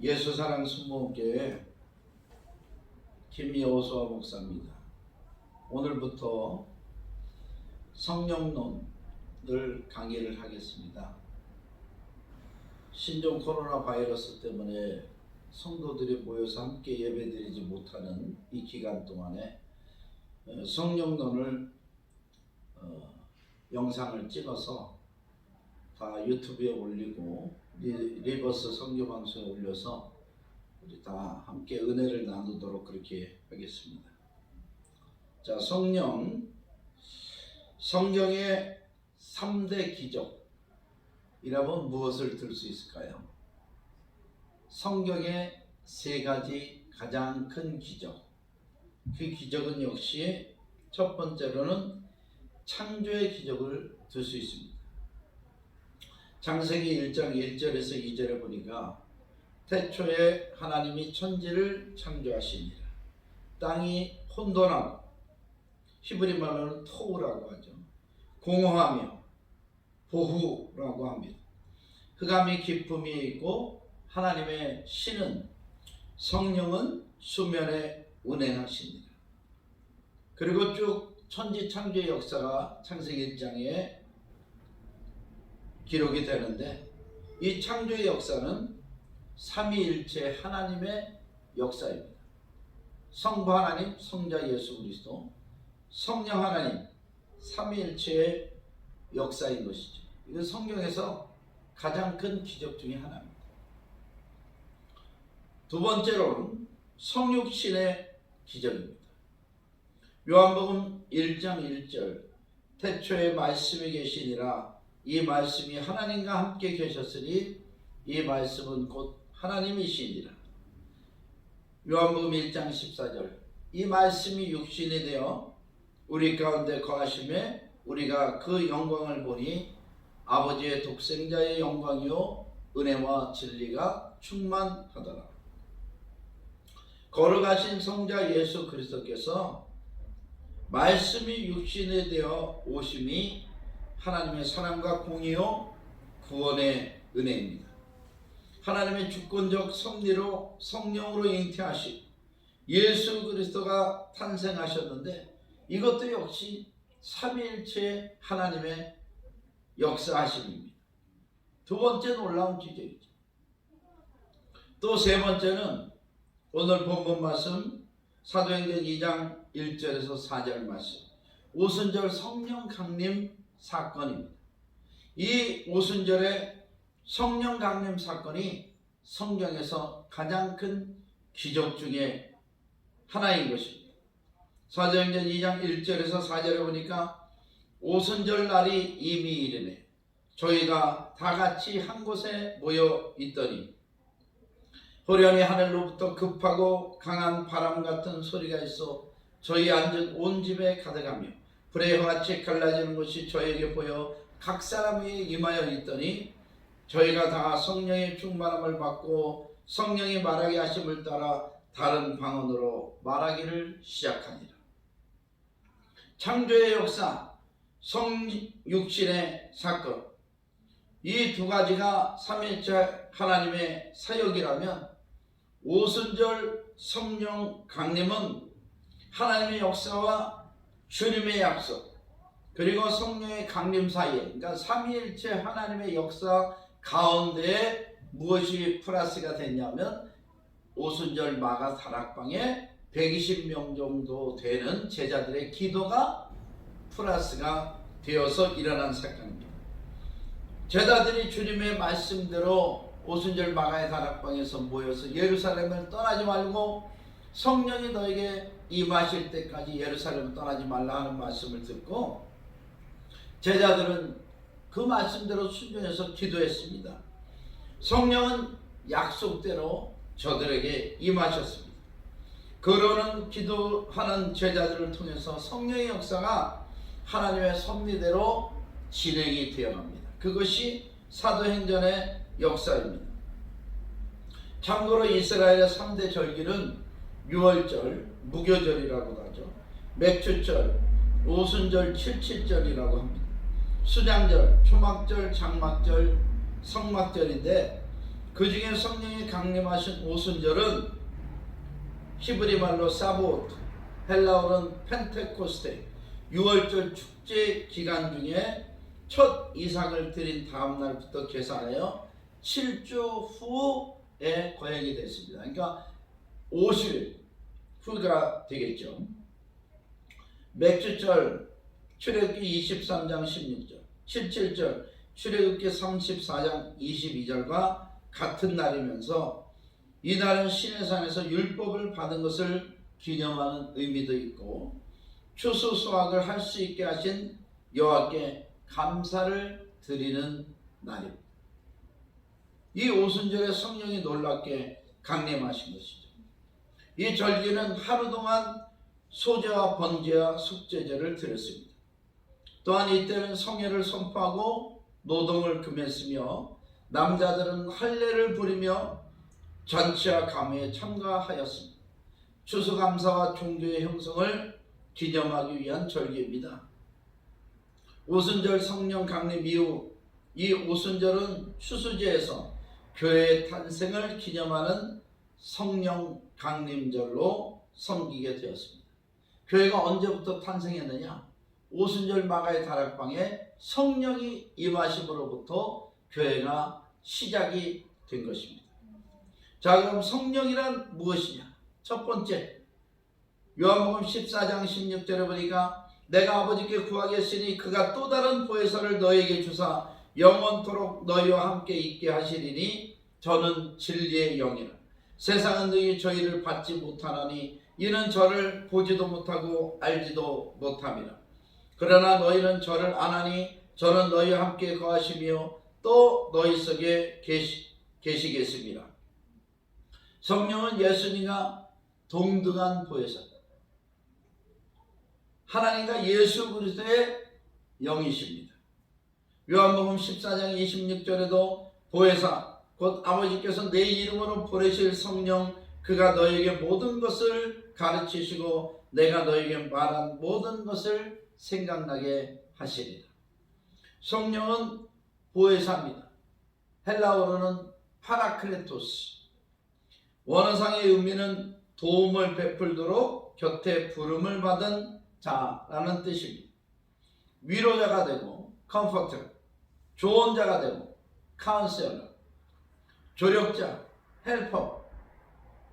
예수사랑 순복음교회 김여호수아 목사입니다. 오늘부터 성령론을 강의를 하겠습니다. 신종 코로나 바이러스 때문에 성도들이 모여서 함께 예배드리지 못하는 이 기간 동안에 성령론을 영상을 찍어서 다 유튜브에 올리고 리버스 선교방송에 올려서 우리 다 함께 은혜를 나누도록 그렇게 하겠습니다. 자, 성경의 3대 기적이라면 무엇을 들 수 있을까요? 성경의 3가지 가장 큰 기적. 그 기적은 역시 첫 번째로는 창조의 기적을 들 수 있습니다. 창세기 1장 1절에서 2절에 보니까 태초에 하나님이 천지를 창조하시니라. 땅이 혼돈하고 히브리 말로는 토우라고 하죠. 공허하며 보후라고 합니다. 흑암이 기품이 있고 하나님의 신은 성령은 수면에 운행하시니라. 그리고 쭉 천지 창조의 역사가 창세기 1장에 기록이 되는데 이 창조의 역사는 삼위일체 하나님의 역사입니다. 성부 하나님, 성자 예수 그리스도, 성령 하나님, 삼위일체의 역사인 것이죠. 이건 성경에서 가장 큰 기적 중에 하나입니다. 두 번째로는 성육신의 기적입니다. 요한복음 1장 1절 태초에 말씀이 계시니라. 이 말씀이 하나님과 함께 계셨으니 이 말씀은 곧 하나님이시니라. 요한복음 1장 14절 이 말씀이 육신이 되어 우리 가운데 거하심에 우리가 그 영광을 보니 아버지의 독생자의 영광이요 은혜와 진리가 충만하더라. 걸어가신 성자 예수 그리스도께서 말씀이 육신이 되어 오심이 하나님의 사랑과 공의요 구원의 은혜입니다. 하나님의 주권적 섭리로 성령으로 잉태하신 예수 그리스도가 탄생하셨는데 이것도 역시 삼위일체 하나님의 역사하심입니다. 두 번째 놀라운 기적이죠. 또 세 번째는 오늘 본문 말씀 사도행전 2장 1절에서 4절 말씀 오순절 성령 강림 사건입니다. 이 오순절의 성령 강림 사건이 성경에서 가장 큰 기적 중에 하나인 것입니다. 사도행전 2장 1절에서 4절에 보니까 오순절 날이 이미 이르매 저희가 다 같이 한 곳에 모여 있더니 호련히 하늘로부터 급하고 강한 바람 같은 소리가 있어 저희 앉은 온 집에 가득하며 불의 화같이 갈라지는 것이 저에게 보여 각 사람 위에 임하여 있더니 저희가 다 성령의 충만함을 받고 성령이 말하게 하심을 따라 다른 방언으로 말하기를 시작하니라. 창조의 역사, 성육신의 사건, 이 두 가지가 삼위일체 하나님의 사역이라면 오순절 성령 강림은 하나님의 역사와 주님의 약속 그리고 성령의 강림 사이에 그러니까 삼위일체 하나님의 역사 가운데에 무엇이 플러스가 됐냐면 오순절 마가 다락방에 120명 정도 되는 제자들의 기도가 플러스가 되어서 일어난 사건입니다. 제자들이 주님의 말씀대로 오순절 마가의 다락방에서 모여서 예루살렘을 떠나지 말고 성령이 너에게 임하실 때까지 예루살렘을 떠나지 말라 하는 말씀을 듣고 제자들은 그 말씀대로 순종해서 기도했습니다. 성령은 약속대로 저들에게 임하셨습니다. 그러는 기도하는 제자들을 통해서 성령의 역사가 하나님의 섭리대로 진행이 되어갑니다. 그것이 사도행전의 역사입니다. 참고로 이스라엘의 3대 절기는 유월절, 무교절이라고도 하죠. 맥주절, 오순절, 칠칠절이라고 합니다. 수장절, 초막절, 장막절, 성막절인데 그 중에 성령이 강림하신 오순절은 히브리 말로 사보트, 헬라어로는 펜테코스테, 6월절 축제 기간 중에 첫 이삭을 드린 다음 날부터 계산하여 7주 후에 거행이 됐습니다. 그러니까 50일 후가 되겠죠. 맥주절 출애굽기 23장 16절, 77절 출애굽기 34장 22절과 같은 날이면서 이날은 시내산에서 율법을 받은 것을 기념하는 의미도 있고 추수 수확을 할 수 있게 하신 여호와께 감사를 드리는 날입니다. 이 오순절에 성령이 놀랍게 강림하신 것이죠. 이 절기는 하루 동안 소제와 번제와 속죄제를 드렸습니다. 또한 이때는 성회를 선포하고 노동을 금했으며 남자들은 할례를 부리며 잔치와 감회에 참가하였습니다. 추수감사와 종교의 형성을 기념하기 위한 절기입니다. 오순절 성령 강림 이후 이 오순절은 추수제에서 교회의 탄생을 기념하는 성령 강림절로 섬기게 되었습니다. 교회가 언제부터 탄생했느냐? 오순절 마가의 다락방에 성령이 임하심으로부터 교회가 시작이 된 것입니다. 자, 그럼 성령이란 무엇이냐? 첫 번째, 요한복음 14장 16절에 보니까 내가 아버지께 구하겠으니 그가 또 다른 보혜사를 너에게 주사 영원토록 너희와 함께 있게 하시리니 저는 진리의 영이라. 세상은 능히 저희를 받지 못하나니 이는 저를 보지도 못하고 알지도 못함이라. 그러나 너희는 저를 아나니 저는 너희와 함께 거하시며 또 너희 속에 계시겠습니다. 성령은 예수님과 동등한 보혜사다. 하나님과 예수 그리스도의 영이십니다. 요한복음 14장 26절에도 보혜사 곧 아버지께서 내 이름으로 보내실 성령 그가 너에게 모든 것을 가르치시고 내가 너에게 말한 모든 것을 생각나게 하시리라. 성령은 보혜사입니다. 헬라어로는 파라클레토스. 원어상의 의미는 도움을 베풀도록 곁에 부름을 받은 자라는 뜻입니다. 위로자가 되고 컴포터, 조언자가 되고 카운셀러, 조력자, 헬퍼,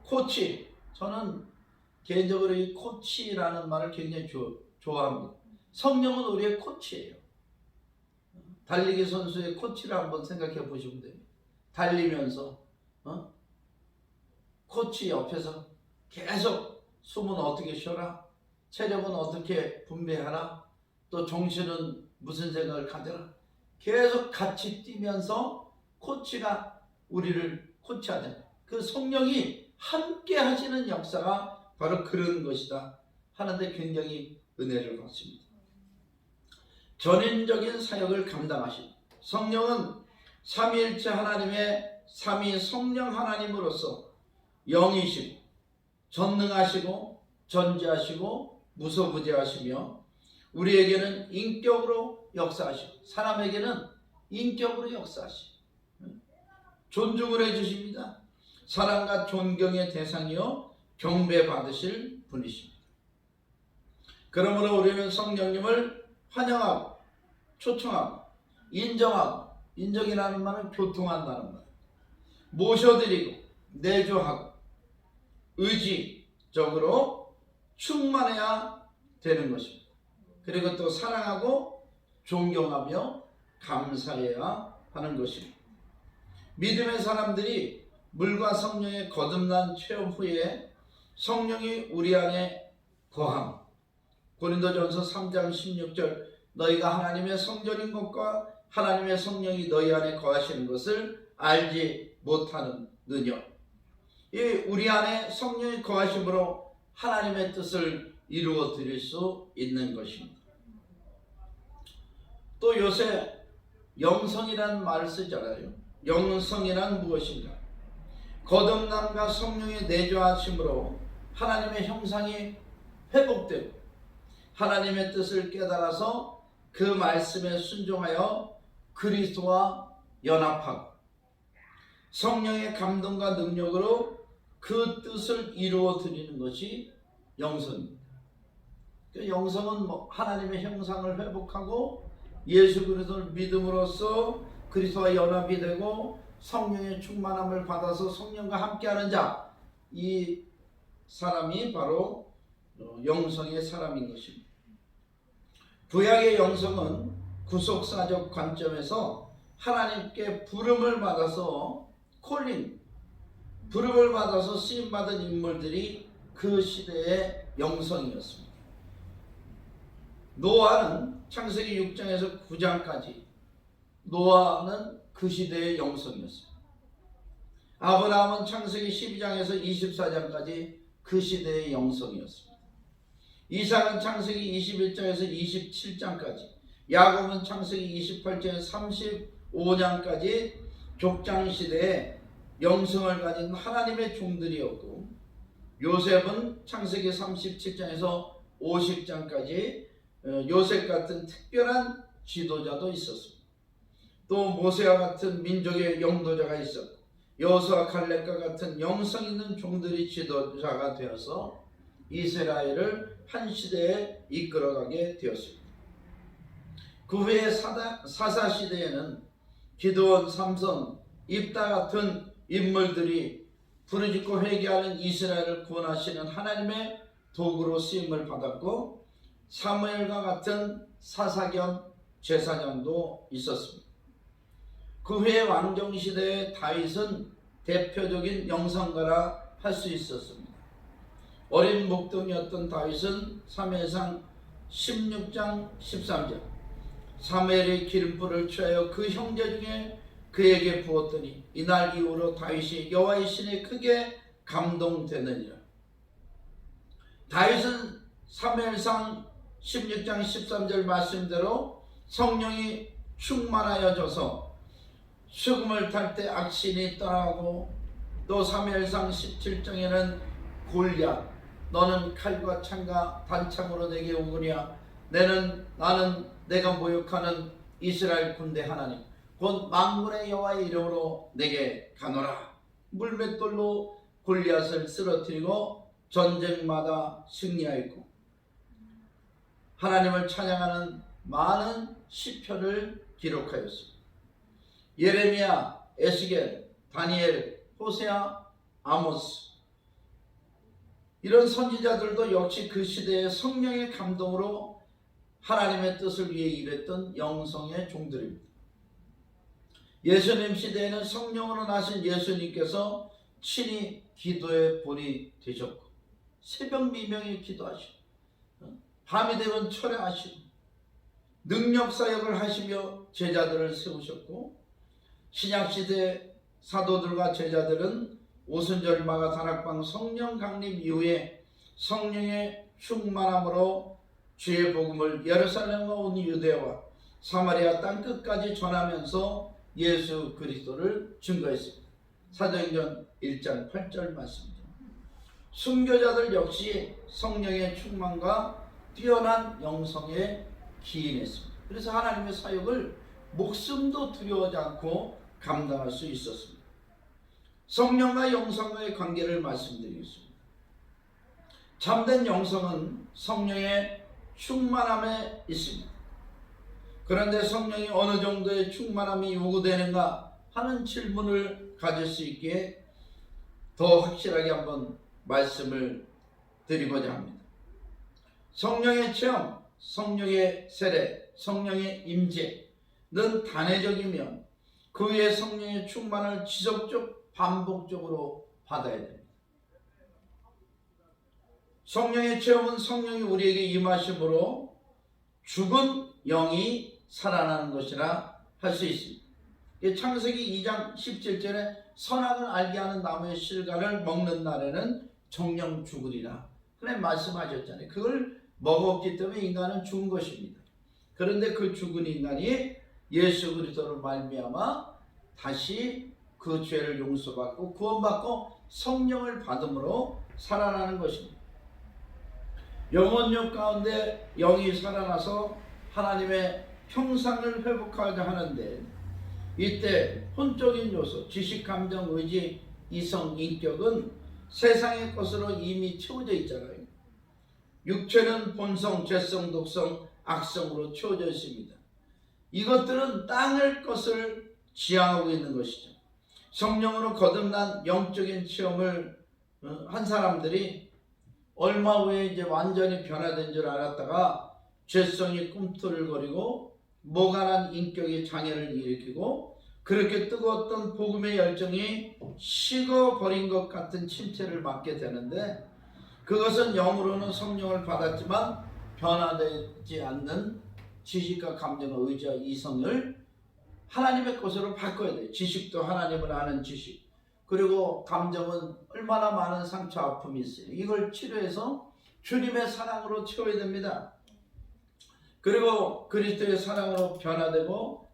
코치. 저는 개인적으로 이 코치라는 말을 굉장히 좋아합니다. 성령은 우리의 코치예요. 달리기 선수의 코치를 한번 생각해 보시면 됩니다. 달리면서 코치 옆에서 계속 숨은 어떻게 쉬어라, 체력은 어떻게 분배하라, 또 정신은 무슨 생각을 가져라, 계속 같이 뛰면서 코치가 우리를 코치하는 그 성령이 함께 하시는 역사가 바로 그런 것이다 하는데 굉장히 은혜를 받습니다. 전인적인 사역을 감당하신 성령은 삼위일체 하나님의 삼위 성령 하나님으로서 영이시고 전능하시고 전지하시고 무소부재하시며 우리에게는 인격으로 역사하시고 사람에게는 인격으로 역사하시고 존중을 해주십니다. 사랑과 존경의 대상이요 경배받으실 분이십니다. 그러므로 우리는 성령님을 환영하고 초청하고 인정하고, 인정이라는 말은 교통한다는 말, 모셔드리고 내조하고 의지적으로 충만해야 되는 것입니다. 그리고 또 사랑하고 존경하며 감사해야 하는 것입니다. 믿음의 사람들이 물과 성령의 거듭난 체험 후에 성령이 우리 안에 거함, 고린도전서 3장 16절 너희가 하나님의 성전인 것과 하나님의 성령이 너희 안에 거하시는 것을 알지 못하느냐. 이 우리 안에 성령이 거하심으로 하나님의 뜻을 이루어 드릴 수 있는 것입니다. 또 요새 영성이라는 말을 쓰잖아요. 영성이란 무엇인가? 거듭남과 성령의 내조하심으로 하나님의 형상이 회복되고 하나님의 뜻을 깨달아서 그 말씀에 순종하여 그리스도와 연합하고 성령의 감동과 능력으로 그 뜻을 이루어 드리는 것이 영성입니다. 영성은 하나님의 형상을 회복하고 예수 그리스도를 믿음으로써 그리스도와 연합이 되고 성령의 충만함을 받아서 성령과 함께하는 자, 이 사람이 바로 영성의 사람인 것입니다. 구약의 영성은 구속사적 관점에서 하나님께 부름을 받아서 부름을 받아서 쓰임받은 인물들이 그 시대의 영성이었습니다. 노아는 창세기 6장에서 9장까지 노아는 그 시대의 영성이었습니다. 아브라함은 창세기 12장에서 24장까지 그 시대의 영성이었습니다. 이삭은 창세기 21장에서 27장까지, 야곱은 창세기 28장에서 35장까지 족장시대에 영성을 가진 하나님의 종들이었고, 요셉은 창세기 37장에서 50장까지 요셉 같은 특별한 지도자도 있었습니다. 또 모세와 같은 민족의 영도자가 있었고, 여호수아 칼렙과 같은 영성 있는 종들이 지도자가 되어서 이스라엘을 한 시대에 이끌어가게 되었습니다. 그 후에 사사 시대에는 기드온, 삼손, 입다 같은 인물들이 부르짖고 회개하는 이스라엘을 구원하시는 하나님의 도구로 쓰임을 받았고, 사무엘과 같은 사사겸 제사장도 있었습니다. 그 후에 왕정시대의 다윗은 대표적인 영성가라 할 수 있었습니다. 어린 목동이었던 다윗은 사무엘상 16장 13절, 사무엘의 기름불을 취하여 그 형제 중에 그에게 부었더니 이날 이후로 다윗이 여호와의 신에 크게 감동되느니라. 다윗은 사무엘상 16장 13절 말씀대로 성령이 충만하여져서 수금을 탈 때 악신이 떠나고, 또 사무엘상 17장에는 골리앗, 너는 칼과 창과 단창으로 내게 오거냐, 나는 내가 모욕하는 이스라엘 군대 하나님 곧 만군의 여호와의 이름으로 내게 가노라. 물맷돌로 골리앗을 쓰러뜨리고 전쟁마다 승리하였고, 하나님을 찬양하는 많은 시편을 기록하였습니다. 예레미야, 에스겔, 다니엘, 호세아, 아모스, 이런 선지자들도 역시 그 시대의 성령의 감동으로 하나님의 뜻을 위해 일했던 영성의 종들입니다. 예수님 시대에는 성령으로 나신 예수님께서 친히 기도의 본이 되셨고, 새벽 미명에 기도하시고, 밤이 되면 철회하시고, 능력사역을 하시며 제자들을 세우셨고, 신약시대 사도들과 제자들은 오순절 마가 다락방 성령 강림 이후에 성령의 충만함으로 주의 복음을 예루살렘과 온 유대와 사마리아 땅끝까지 전하면서 예수 그리스도를 증거했습니다. 사도행전 1장 8절 말씀입니다. 순교자들 역시 성령의 충만과 뛰어난 영성에 기인했습니다. 그래서 하나님의 사역을 목숨도 두려워하지 않고 감당할 수 있었습니다. 성령과 영성과의 관계를 말씀드리겠습니다. 참된 영성은 성령의 충만함에 있습니다. 그런데 성령이 어느 정도의 충만함이 요구되는가 하는 질문을 가질 수 있기에 더 확실하게 한번 말씀을 드리고자 합니다. 성령의 체험, 성령의 세례, 성령의 임재는 단회적이며 그 위에 성령의 충만을 지속적 반복적으로 받아야 됩니다. 성령의 체험은 성령이 우리에게 임하심으로 죽은 영이 살아나는 것이라 할 수 있습니다. 창세기 2장 17절에 선악을 알게 하는 나무의 실과를 먹는 날에는 정령 죽으리라 그래 말씀하셨잖아요. 그걸 먹었기 때문에 인간은 죽은 것입니다. 그런데 그 죽은 인간이 예수 그리스도로 말미암아 다시 그 죄를 용서받고 구원받고 성령을 받음으로 살아나는 것입니다. 영혼력 가운데 영이 살아나서 하나님의 형상을 회복하게 하는데, 이때 혼적인 요소, 지식, 감정, 의지, 이성, 인격은 세상의 것으로 이미 채워져 있잖아요. 육체는 본성, 죄성, 독성, 악성으로 채워져 있습니다. 이것들은 땅의 것을 지향하고 있는 것이죠. 성령으로 거듭난 영적인 체험을 한 사람들이 얼마 후에 이제 완전히 변화된 줄 알았다가 죄성이 꿈틀거리고 모관한 인격의 장애를 일으키고 그렇게 뜨거웠던 복음의 열정이 식어버린 것 같은 침체를 맞게 되는데, 그것은 영으로는 성령을 받았지만 변화되지 않는 지식과 감정과 의지와 이성을 하나님의 것으로 바꿔야 돼요. 지식도 하나님을 아는 지식, 그리고 감정은 얼마나 많은 상처 아픔이 있어요. 이걸 치료해서 주님의 사랑으로 채워야 됩니다. 그리고 그리스도의 사랑으로 변화되고,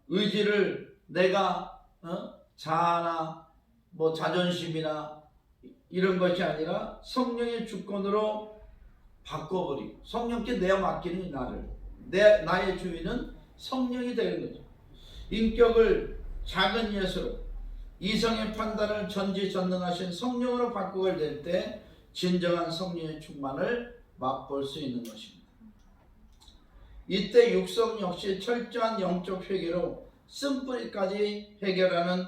의지를 내가 자아나 자존심이나 이런 것이 아니라 성령의 주권으로 바꿔버리고 성령께 내어 맡기는 나를, 나의 주인은 성령이 되는 거죠. 인격을 작은 예수로, 이성의 판단을 전지전능하신 성령으로 바꾸게 될 때 진정한 성령의 충만을 맛볼 수 있는 것입니다. 이때 육성 역시 철저한 영적 회개로 쓴뿌리까지 해결하는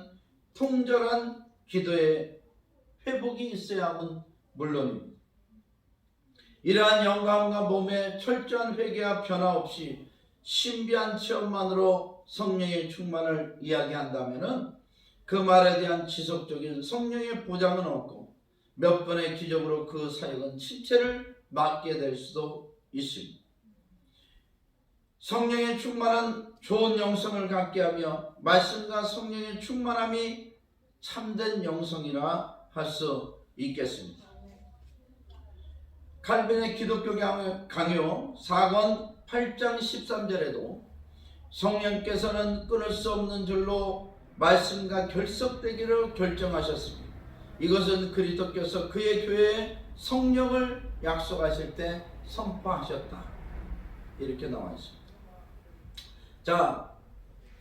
통절한 기도의 회복이 있어야 함은 물론입니다. 이러한 영감과 몸의 철저한 회개와 변화 없이 신비한 체험만으로 성령의 충만을 이야기한다면 그 말에 대한 지속적인 성령의 보장은 없고 몇 번의 기적으로 그 사역은 침체를 맞게 될 수도 있습니다. 성령의 충만한 좋은 영성을 갖게 하며 말씀과 성령의 충만함이 참된 영성이라 할 수 있겠습니다. 칼빈의 기독교 강요 4권 8장 13절에도 성령께서는 끊을 수 없는 줄로 말씀과 결속되기를 결정하셨습니다. 이것은 그리스도께서 그의 교회에 성령을 약속하실 때 선포하셨다, 이렇게 나와 있습니다. 자,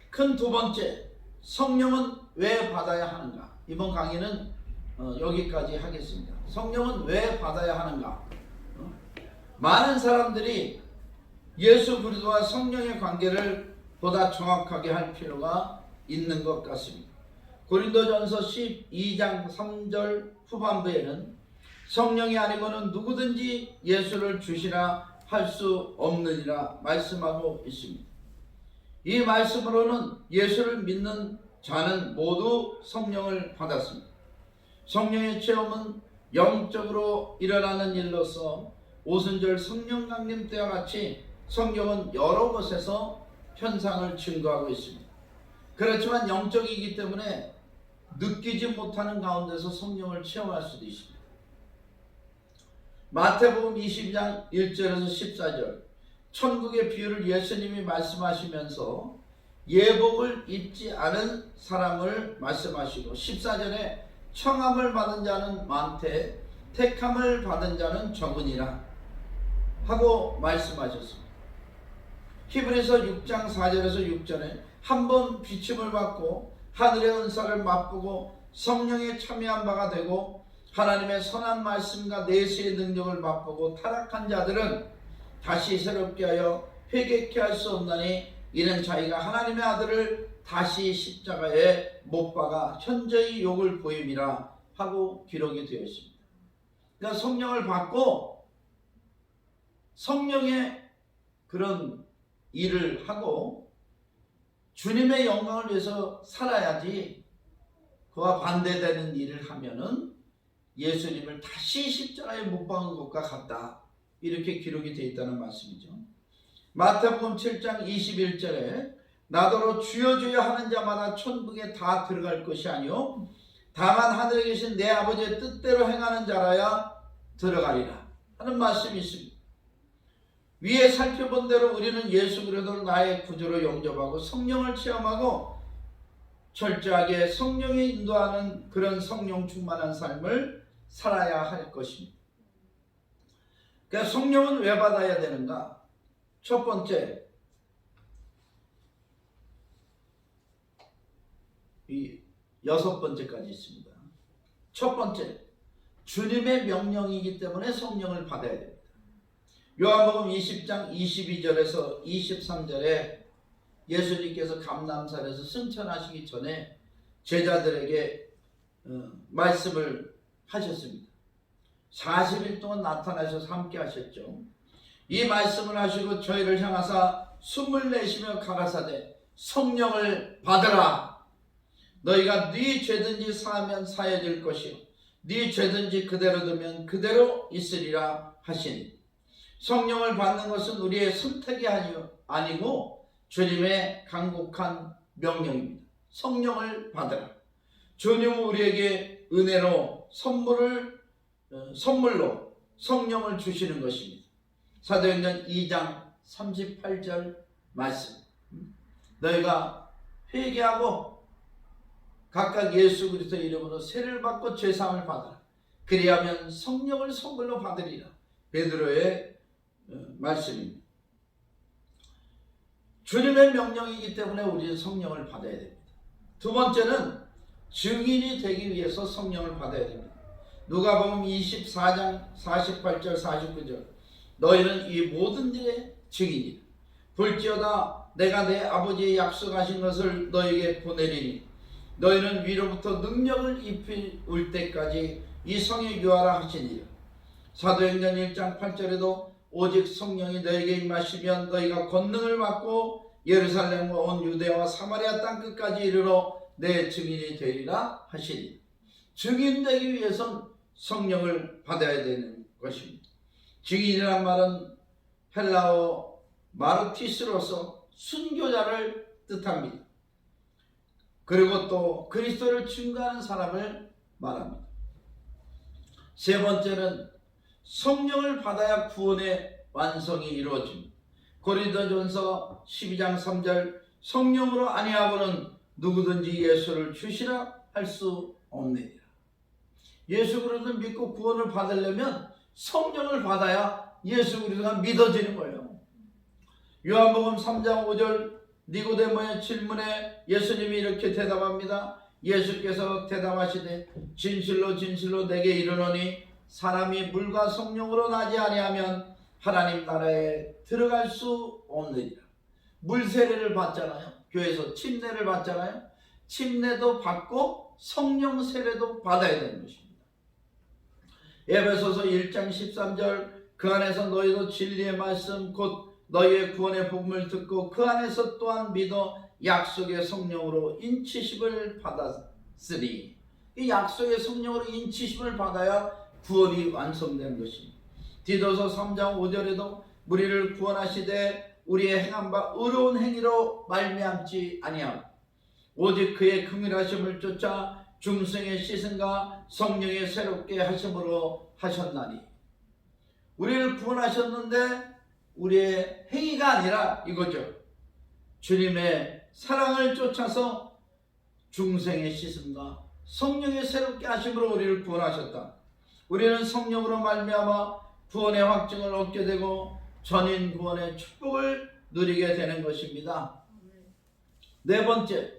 큰 두 번째, 성령은 왜 받아야 하는가? 이번 강의는 여기까지 하겠습니다. 성령은 왜 받아야 하는가? 많은 사람들이 예수 그리스도와 성령의 관계를 보다 정확하게 할 필요가 있는 것 같습니다. 고린도전서 12장 3절 후반부에는 성령이 아니고는 누구든지 예수를 주시라 할 수 없느니라 말씀하고 있습니다. 이 말씀으로는 예수를 믿는 자는 모두 성령을 받았습니다. 성령의 체험은 영적으로 일어나는 일로서 오순절 성령 강림 때와 같이 성경은 여러 곳에서 현상을 증거하고 있습니다. 그렇지만 영적이기 때문에 느끼지 못하는 가운데서 성령을 체험할 수도 있습니다. 마태복음 22장 1절에서 14절, 천국의 비유를 예수님이 말씀하시면서 예복을 입지 않은 사람을 말씀하시고 14절에 청함을 받은 자는 많되 택함을 받은 자는 적으니라 하고 말씀하셨습니다. 히브리서 6장 4절에서 6절에 한번 비춤을 받고 하늘의 은사를 맛보고 성령에 참여한 바가 되고 하나님의 선한 말씀과 내세의 능력을 맛보고 타락한 자들은 다시 새롭게 하여 회개케 할 수 없나니 이는 자기가 하나님의 아들을 다시 십자가에 못 박아 현저히 욕을 보임이라 하고 기록이 되어 있습니다. 그러니까 성령을 받고 성령의 그런 일을 하고 주님의 영광을 위해서 살아야지, 그와 반대되는 일을 하면은 예수님을 다시 십자가에 못 박은 것과 같다, 이렇게 기록이 되어 있다는 말씀이죠. 마태복음 7장 21절에 나더러 주여 주여 하는 자마다 천국에 다 들어갈 것이 아니요 다만 하늘에 계신 내 아버지의 뜻대로 행하는 자라야 들어가리라 하는 말씀이 있습니다. 위에 살펴본 대로 우리는 예수 그리스도를 나의 구주로 영접하고 성령을 체험하고 철저하게 성령이 인도하는 그런 성령 충만한 삶을 살아야 할 것입니다. 그러니까 성령은 왜 받아야 되는가? 첫 번째, 이 6번째까지 있습니다. 첫 번째, 주님의 명령이기 때문에 성령을 받아야 됩니다. 요한복음 20장 22절에서 23절에 예수님께서 감람산에서 승천하시기 전에 제자들에게 말씀을 하셨습니다. 40일 동안 나타나셔서 함께 하셨죠. 이 말씀을 하시고 저희를 향하사 숨을 내쉬며 가라사대 성령을 받으라. 너희가 네 죄든지 사하면 사해질 것이요 네 죄든지 그대로 두면 그대로 있으리라 하시니, 성령을 받는 것은 우리의 선택이 아니고 주님의 간곡한 명령입니다. 성령을 받으라. 주님은 우리에게 은혜로 선물로 성령을 주시는 것입니다. 사도행전 2장 38절 말씀, 너희가 회개하고 각각 예수 그리스도의 이름으로 세례를 받고 죄사함을 받으라. 그리하면 성령을 선물로 받으리라. 베드로의 말씀입니다. 주님의 명령이기 때문에 우리는 성령을 받아야 됩니다. 두 번째는 증인이 되기 위해서 성령을 받아야 됩니다. 누가복음 24장 48절 49절, 너희는 이 모든 일의 증인이라. 볼지어다 내가 내 아버지의 약속하신 것을 너희에게 보내리니 너희는 위로부터 능력을 입힐 때까지 이 성에 유하라 하시니라. 사도행전 1장 8절에도 오직 성령이 너희에게 임하시면 너희가 권능을 받고 예루살렘과 온 유대와 사마리아 땅끝까지 이르러 내 증인이 되리라 하시니, 증인되기 위해서는 성령을 받아야 되는 것입니다. 증인이란 말은 헬라어 마르티스로서 순교자를 뜻합니다. 그리고 또 그리스도를 증거하는 사람을 말합니다. 세 번째는 성령을 받아야 구원의 완성이 이루어집니다. 고린도전서 12장 3절, 성령으로 아니하고는 누구든지 예수를 주시라 할 수 없느니라. 예수 그리스도를 믿고 구원을 받으려면 성령을 받아야 예수 그리스도가 믿어지는 거예요. 요한복음 3장 5절, 니고데모의 질문에 예수님이 이렇게 대답합니다. 예수께서 대답하시되 진실로 진실로 내게 이르노니 사람이 물과 성령으로 나지 아니하면 하나님 나라에 들어갈 수 없느니라. 물 세례를 받잖아요. 교회에서 침례를 받잖아요. 침례도 받고 성령 세례도 받아야 되는 것입니다. 에베소서 1장 13절, 그 안에서 너희도 진리의 말씀 곧 너희의 구원의 복음을 듣고 그 안에서 또한 믿어 약속의 성령으로 인치심을 받았으니, 이 약속의 성령으로 인치심을 받아야 구원이 완성되는 것입니다. 디도서 3장 5절에도 우리를 구원하시되 우리의 행한 바 의로운 행위로 말미암지 아니하고 오직 그의 긍휼하심을 쫓아 중생의 씻음과 성령의 새롭게 하심으로 하셨나니, 우리를 구원하셨는데 우리의 행위가 아니라 이거죠. 주님의 사랑을 쫓아서 중생의 씻음과 성령의 새롭게 하심으로 우리를 구원하셨다. 우리는 성령으로 말미암아 구원의 확증을 얻게 되고 전인 구원의 축복을 누리게 되는 것입니다. 네 번째,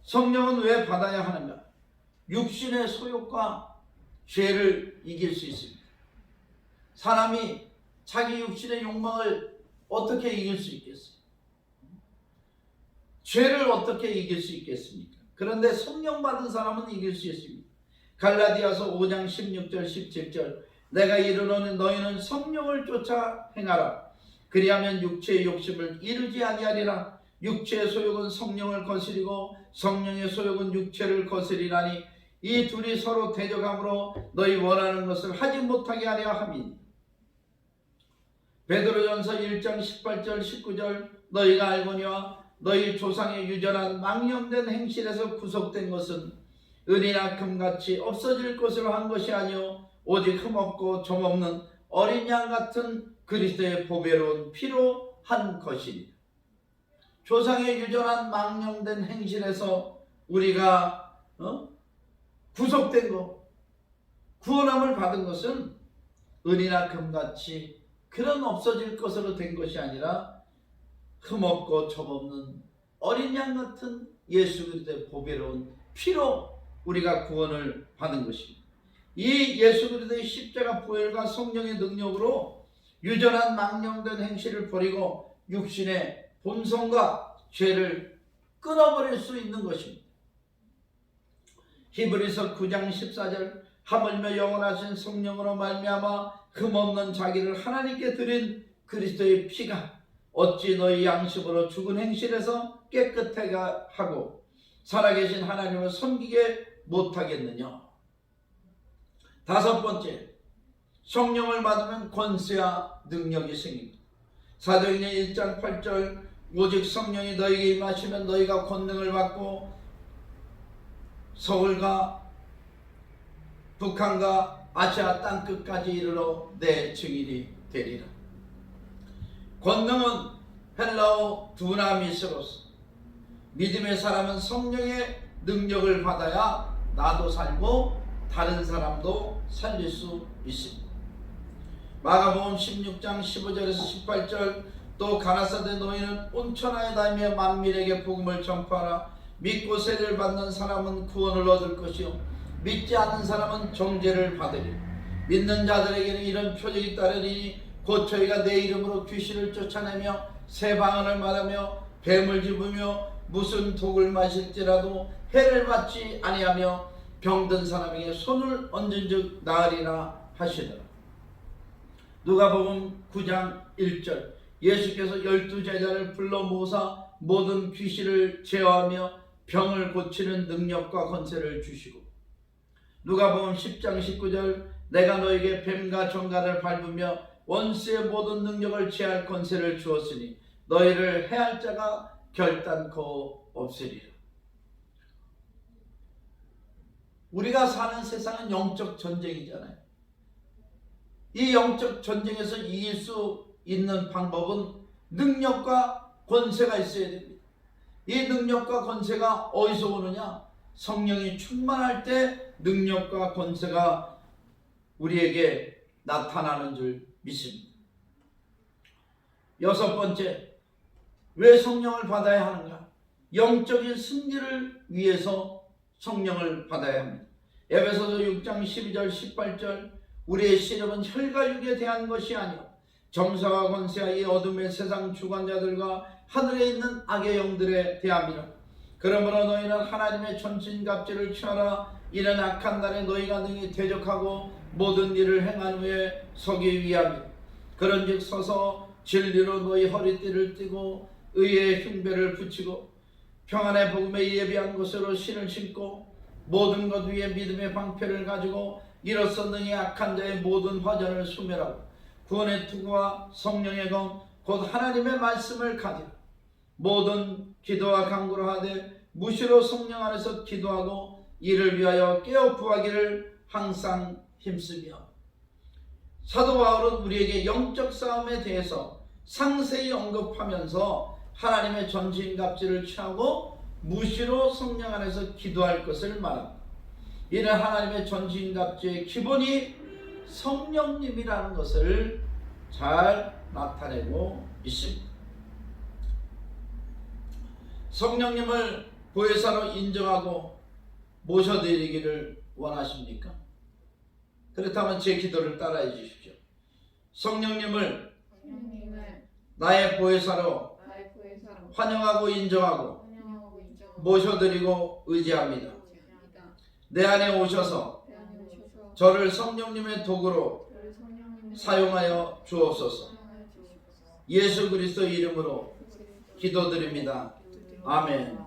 성령은 왜 받아야 하는가? 육신의 소욕과 죄를 이길 수 있습니다. 사람이 자기 육신의 욕망을 어떻게 이길 수 있겠어요? 죄를 어떻게 이길 수 있겠습니까? 그런데 성령 받은 사람은 이길 수 있습니다. 갈라디아서 5장 16절 17절, 내가 이르노니 너희는 성령을 쫓아 행하라. 그리하면 육체의 욕심을 이루지 아니하리라. 육체의 소욕은 성령을 거스리고 성령의 소욕은 육체를 거스리라니, 이 둘이 서로 대적함으로 너희 원하는 것을 하지 못하게 하려 함이니. 베드로전서 1장 18절 19절, 너희가 알거니와 너희 조상의 유전한 망령된 행실에서 구속된 것은 은이나 금같이 없어질 것으로 한 것이 아니요 오직 흠없고 점없는 어린 양 같은 그리스도의 보배로운 피로 한 것이니. 조상의 유전한 망령된 행실에서 우리가 구속된 것, 구원함을 받은 것은 은이나 금같이 그런 없어질 것으로 된 것이 아니라 흠없고 점없는 어린 양 같은 예수 그리스도의 보배로운 피로 우리가 구원을 받은 것입니다. 이 예수 그리스도의 십자가 보혈과 성령의 능력으로 유전한 망령된 행실을 버리고 육신의 본성과 죄를 끊어버릴 수 있는 것입니다. 히브리서 9장 14절 하물며 영원하신 성령으로 말미암아 흠없는 자기를 하나님께 드린 그리스도의 피가 어찌 너희 양심으로 죽은 행실에서 깨끗하게 하고 살아계신 하나님을 섬기게 못하겠느냐. 다섯 번째, 성령을 받으면 권세와 능력이 생깁니다. 사도행전 1장 8절 오직 성령이 너희에게 임하시면 너희가 권능을 받고 서울과 북한과 아시아 땅끝까지 이르러 내 증인이 되리라. 권능은 헬라어 두나미스로서 믿음의 사람은 성령의 능력을 받아야 나도 살고 다른 사람도 살릴 수 있습니다. 마가복음 16장 15절에서 18절 또 가라사대 너희는 온천하에 다니며 만민에게 복음을 전파하라. 믿고 세례를 받는 사람은 구원을 얻을 것이요 믿지 않는 사람은 정죄를 받으리. 믿는 자들에게는 이런 표적이 따르리니 곧 저희가 내 이름으로 귀신을 쫓아내며 새 방언을 말하며 뱀을 집으며 무슨 독을 마실지라도 해를 받지 아니하며 병든 사람에게 손을 얹은즉 나으리라 하시더라. 누가복음 9장 1절 예수께서 12제자를 불러 모사 모든 귀신을 제어하며 병을 고치는 능력과 권세를 주시고 누가복음 10장 19절 내가 너에게 뱀과 정갈을 밟으며 원수의 모든 능력을 제할 권세를 주었으니 너희를 해할 자가 결단코 없으리라. 우리가 사는 세상은 영적 전쟁이잖아요. 이 영적 전쟁에서 이길 수 있는 방법은 능력과 권세가 있어야 됩니다. 이 능력과 권세가 어디서 오느냐? 성령이 충만할 때 능력과 권세가 우리에게 나타나는 줄 믿습니다. 여섯 번째, 왜 성령을 받아야 하는가? 영적인 승리를 위해서 성령을 받아야 합니다. 에베소서 6장 12절 18절 우리의 시름은 혈과 육에 대한 것이 아니요 정사와 권세와 이 어둠의 세상 주관자들과 하늘에 있는 악의 영들에 대함이라. 그러므로 너희는 하나님의 전신갑주를 취하라. 이는 악한 날에 너희가 능히 대적하고 모든 일을 행한 후에 서기 위함이라. 그런즉 서서 진리로 너희 허리띠를 띠고 의의 흉배를 붙이고 평안의 복음에 예비한 것으로 신을 신고 모든 것 위에 믿음의 방패를 가지고 이로써 능히 악한 자의 모든 화전을 소멸하고 구원의 투구와 성령의 검 곧 하나님의 말씀을 가지라. 모든 기도와 간구를 하되 무시로 성령 안에서 기도하고 이를 위하여 깨어 구하기를 항상 힘쓰며. 사도 바울은 우리에게 영적 싸움에 대해서 상세히 언급하면서 하나님의 전신갑주를 취하고 무시로 성령 안에서 기도할 것을 말합니다. 이는 하나님의 전신갑주의 기본이 성령님이라는 것을 잘 나타내고 있습니다. 성령님을 보혜사로 인정하고 모셔드리기를 원하십니까? 그렇다면 제 기도를 따라해 주십시오. 성령님을 나의 보혜사로 환영하고 인정하고 모셔드리고 의지합니다. 내 안에 오셔서 저를 성령님의 도구로 사용하여 주옵소서. 예수 그리스도 이름으로 기도드립니다. 아멘.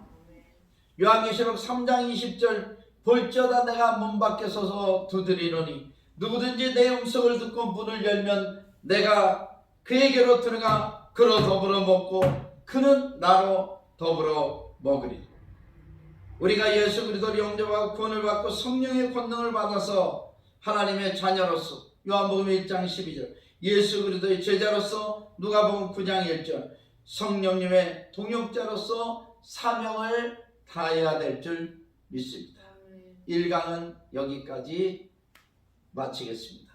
요한계시록 3장 20절 볼지어다 내가 문 밖에 서서 두드리노니 누구든지 내 음성을 듣고 문을 열면 내가 그에게로 들어가 그로 더불어 먹고 그는 나로 더불어 먹으리. 우리가 예수 그리스도를 영접하고 구원을 받고 성령의 권능을 받아서 하나님의 자녀로서 요한복음 1장 12절 예수 그리스도의 제자로서 누가복음 9장 1절 성령님의 동역자로서 사명을 다해야 될 줄 믿습니다. 1강은 여기까지 마치겠습니다.